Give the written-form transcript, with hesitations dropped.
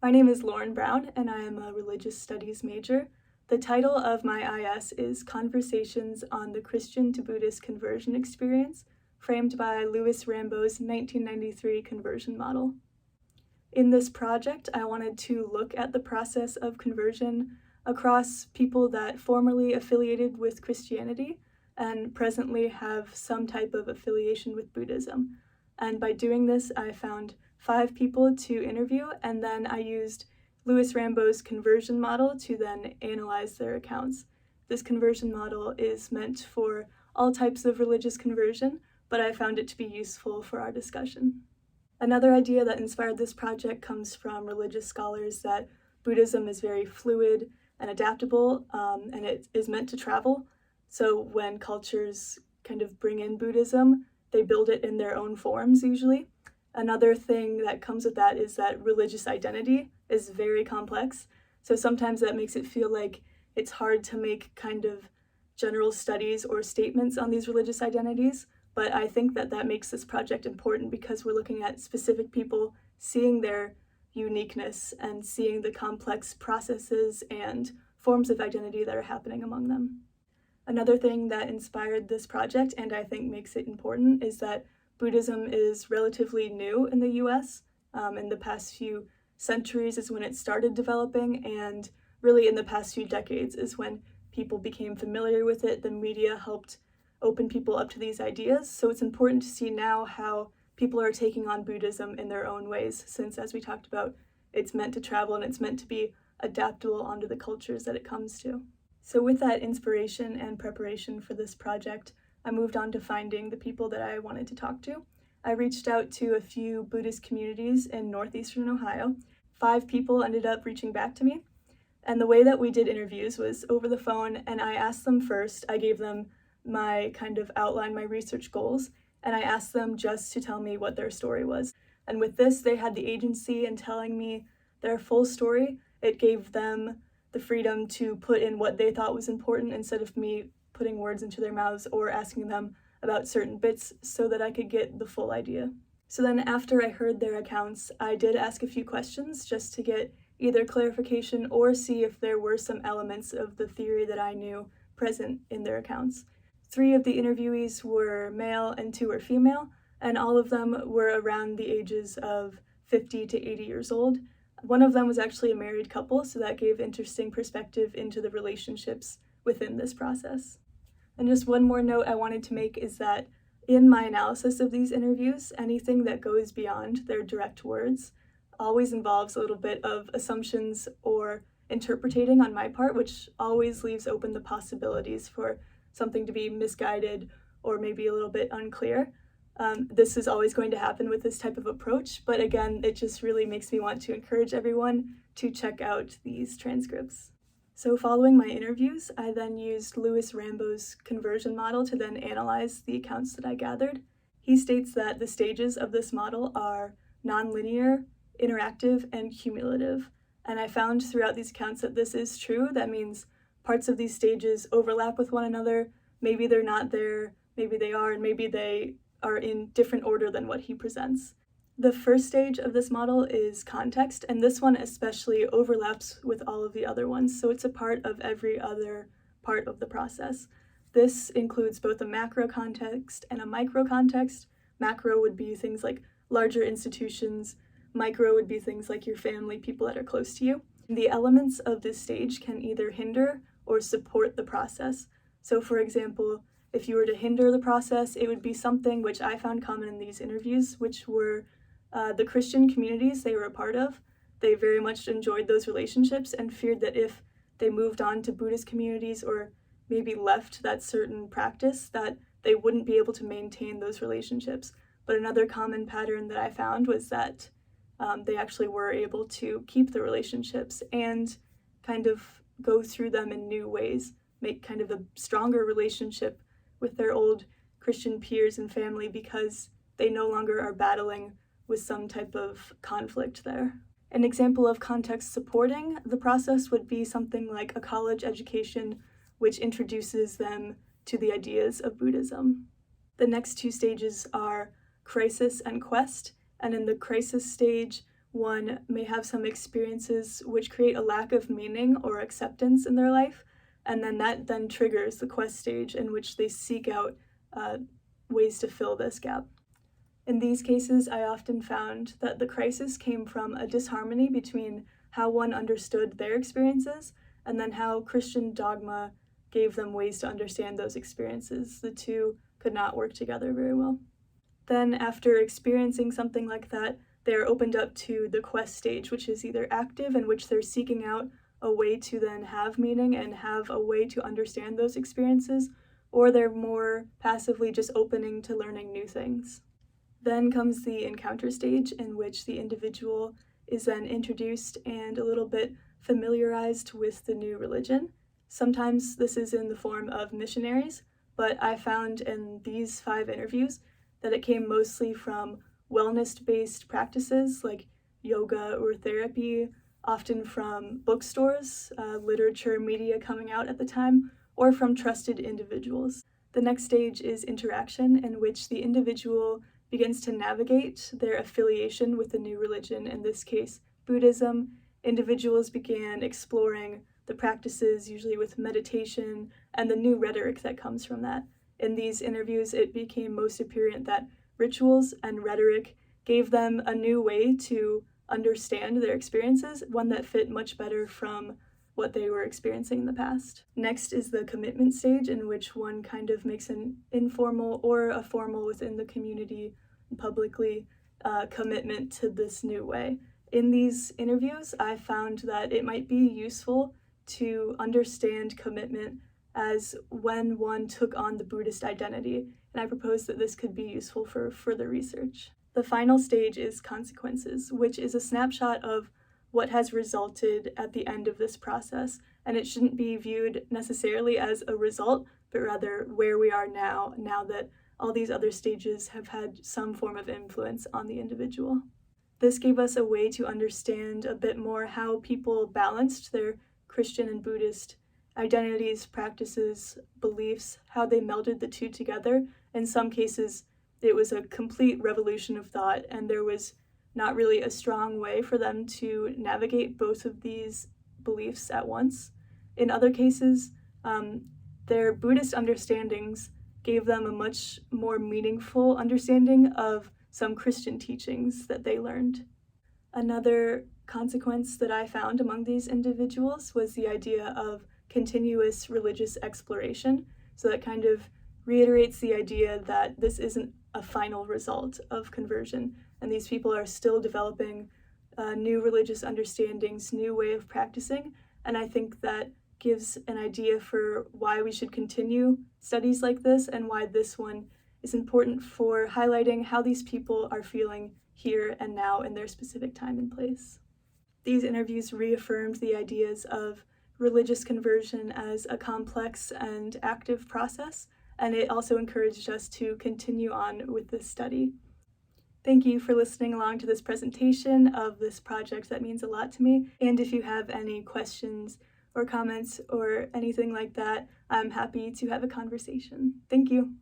My name is Lauren Brown, and I am a religious studies major. The title of my IS is Conversations on the Christian to Buddhist Conversion Experience, framed by Louis Rambo's 1993 conversion model. In this project, I wanted to look at the process of conversion across people that formerly affiliated with Christianity and presently have some type of affiliation with Buddhism. And by doing this, I found 5 people to interview, and then I used Louis Rambo's conversion model to then analyze their accounts. This conversion model is meant for all types of religious conversion, but I found it to be useful for our discussion. Another idea that inspired this project comes from religious scholars that Buddhism is very fluid and adaptable, and it is meant to travel. So when cultures kind of bring in Buddhism, they build it in their own forms usually. Another thing that comes with that is that religious identity is very complex. So sometimes that makes it feel like it's hard to make kind of general studies or statements on these religious identities. But I think that that makes this project important because we're looking at specific people, seeing their uniqueness and seeing the complex processes and forms of identity that are happening among them. Another thing that inspired this project, and I think makes it important, is that Buddhism is relatively new in the US. In the past few centuries is when it started developing, and really in the past few decades is when people became familiar with it. The media helped open people up to these ideas. So it's important to see now how people are taking on Buddhism in their own ways, since, as we talked about, it's meant to travel and it's meant to be adaptable onto the cultures that it comes to. So with that inspiration and preparation for this project, I moved on to finding the people that I wanted to talk to. I reached out to a few Buddhist communities in northeastern Ohio. 5 people ended up reaching back to me. And the way that we did interviews was over the phone, and I asked them first, I gave them my kind of outline, my research goals, and I asked them just to tell me what their story was. And with this, they had the agency in telling me their full story. It gave them the freedom to put in what they thought was important instead of me putting words into their mouths or asking them about certain bits so that I could get the full idea. So then after I heard their accounts, I did ask a few questions just to get either clarification or see if there were some elements of the theory that I knew present in their accounts. 3 of the interviewees were male and 2 were female, and all of them were around the ages of 50 to 80 years old. One of them was actually a married couple, so that gave interesting perspective into the relationships within this process. And just one more note I wanted to make is that in my analysis of these interviews, anything that goes beyond their direct words always involves a little bit of assumptions or interpreting on my part, which always leaves open the possibilities for something to be misguided or maybe a little bit unclear. This is always going to happen with this type of approach, but again, it just really makes me want to encourage everyone to check out these transcripts. So following my interviews, I then used Louis Rambo's conversion model to then analyze the accounts that I gathered. He states that the stages of this model are nonlinear, interactive, and cumulative. And I found throughout these accounts that this is true. That means parts of these stages overlap with one another. Maybe they're not there, maybe they are, and maybe they are in different order than what he presents. The first stage of this model is context, and this one especially overlaps with all of the other ones, so it's a part of every other part of the process. This includes both a macro context and a micro context. Macro would be things like larger institutions. Micro would be things like your family, people that are close to you. The elements of this stage can either hinder or support the process. So for example, if you were to hinder the process, it would be something which I found common in these interviews, which were the Christian communities they were a part of. They very much enjoyed those relationships and feared that if they moved on to Buddhist communities or maybe left that certain practice, that they wouldn't be able to maintain those relationships. But another common pattern that I found was that they actually were able to keep the relationships and kind of go through them in new ways, make kind of a stronger relationship with their old Christian peers and family because they no longer are battling with some type of conflict there. An example of context supporting the process would be something like a college education which introduces them to the ideas of Buddhism. The next 2 stages are crisis and quest, and in the crisis stage, one may have some experiences which create a lack of meaning or acceptance in their life, and then that then triggers the quest stage in which they seek out ways to fill this gap. In these cases, I often found that the crisis came from a disharmony between how one understood their experiences and then how Christian dogma gave them ways to understand those experiences. The two could not work together very well. Then, after experiencing something like that, they are opened up to the quest stage, which is either active, in which they're seeking out a way to then have meaning and have a way to understand those experiences, or they're more passively just opening to learning new things. Then comes the encounter stage, in which the individual is then introduced and a little bit familiarized with the new religion. Sometimes this is in the form of missionaries, but I found in these 5 interviews that it came mostly from wellness-based practices like yoga or therapy, often from bookstores, literature, media coming out at the time, or from trusted individuals. The next stage is interaction, in which the individual begins to navigate their affiliation with the new religion, in this case, Buddhism. Individuals began exploring the practices, usually with meditation, and the new rhetoric that comes from that. In these interviews, it became most apparent that rituals and rhetoric gave them a new way to understand their experiences, one that fit much better from what they were experiencing in the past. Next is the commitment stage, in which one kind of makes an informal or a formal within the community publicly commitment to this new way. In these interviews, I found that it might be useful to understand commitment as when one took on the Buddhist identity, and I propose that this could be useful for further research. The final stage is consequences, which is a snapshot of what has resulted at the end of this process, and it shouldn't be viewed necessarily as a result, but rather where we are now that all these other stages have had some form of influence on the individual. This gave us a way to understand a bit more how people balanced their Christian and Buddhist identities, practices, beliefs, how they melded the two together. In some cases, it was a complete revolution of thought, and there was not really a strong way for them to navigate both of these beliefs at once. In other cases, their Buddhist understandings gave them a much more meaningful understanding of some Christian teachings that they learned. Another consequence that I found among these individuals was the idea of continuous religious exploration. So that kind of reiterates the idea that this isn't a final result of conversion, and these people are still developing new religious understandings, new way of practicing, and I think that gives an idea for why we should continue studies like this and why this one is important for highlighting how these people are feeling here and now in their specific time and place. These interviews reaffirmed the ideas of religious conversion as a complex and active process, and it also encouraged us to continue on with this study. Thank you for listening along to this presentation of this project that means a lot to me, and if you have any questions or comments or anything like that, I'm happy to have a conversation. Thank you.